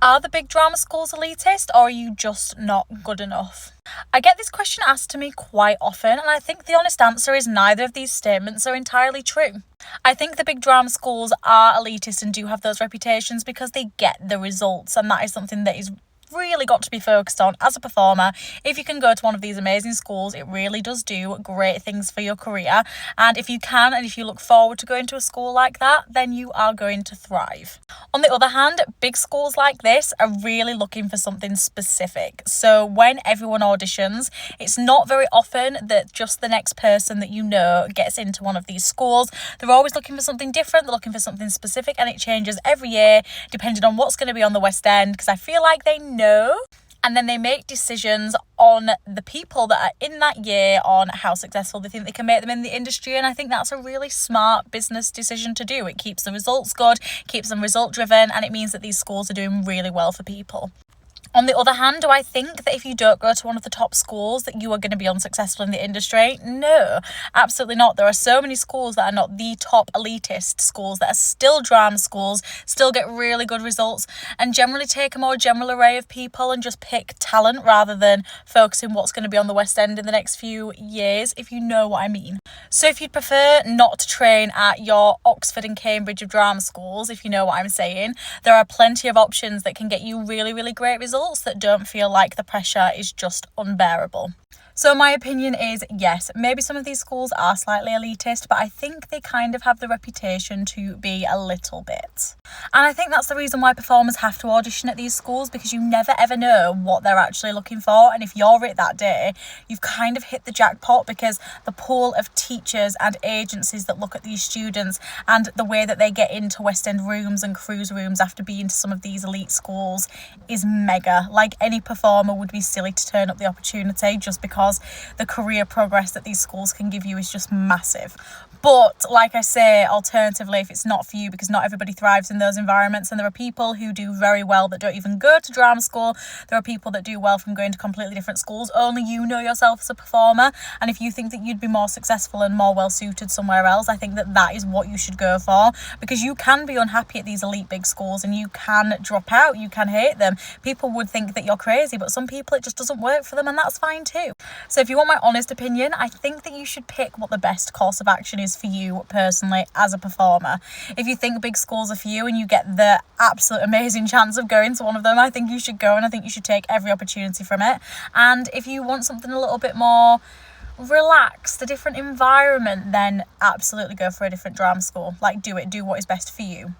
Are the big drama schools elitist, or are you just not good enough? I get this question asked to me quite often, and I think the honest answer is neither of these statements are entirely true. I think the big drama schools are elitist and do have those reputations because they get the results, and that is something that is really got to be focused on as a performer. If you can go to one of these amazing schools, it really does do great things for your career, and if you can and if you look forward to going to a school like that, then you are going to thrive. On the other hand, big schools like this are really looking for something specific. So when everyone auditions, it's not very often that just the next person that you know gets into one of these schools. They're always looking for something different, they're looking for something specific, and it changes every year depending on what's going to be on the West End, because I feel like they know, and then they make decisions on the people that are in that year, on how successful they think they can make them in the industry. And I think that's a really smart business decision to do. It keeps the results good, keeps them result driven, and it means that these schools are doing really well for people. On the other hand, do I think that if you don't go to one of the top schools that you are going to be unsuccessful in the industry? No, absolutely not. There are so many schools that are not the top elitist schools that are still drama schools, still get really good results, and generally take a more general array of people and just pick talent rather than focusing what's going to be on the West End in the next few years, if you know what I mean. So if you'd prefer not to train at your Oxford and Cambridge of drama schools, if you know what I'm saying, there are plenty of options that can get you really, really great results that don't feel like the pressure is just unbearable. So my opinion is, yes, maybe some of these schools are slightly elitist, but I think they kind of have the reputation to be a little bit. And I think that's the reason why performers have to audition at these schools, because you never ever know what they're actually looking for. And if you're it that day, you've kind of hit the jackpot, because the pool of teachers and agencies that look at these students and the way that they get into West End rooms and cruise rooms after being to some of these elite schools is mega. Like, any performer would be silly to turn up the opportunity just because the career progress that these schools can give you is just massive. But like I say, alternatively, if it's not for you, because not everybody thrives in those environments, and there are people who do very well that don't even go to drama school, there are people that do well from going to completely different schools. Only you know yourself as a performer, and if you think that you'd be more successful and more well suited somewhere else, I think that that is what you should go for, because you can be unhappy at these elite big schools and you can drop out, you can hate them. People would think that you're crazy, but some people it just doesn't work for them, and that's fine too. So if you want my honest opinion, I think that you should pick what the best course of action is for you personally as a performer. If you think big schools are for you and you get the absolute amazing chance of going to one of them, I think you should go, and I think you should take every opportunity from it. And if you want something a little bit more relaxed, a different environment, then absolutely go for a different drama school. Like, do what is best for you.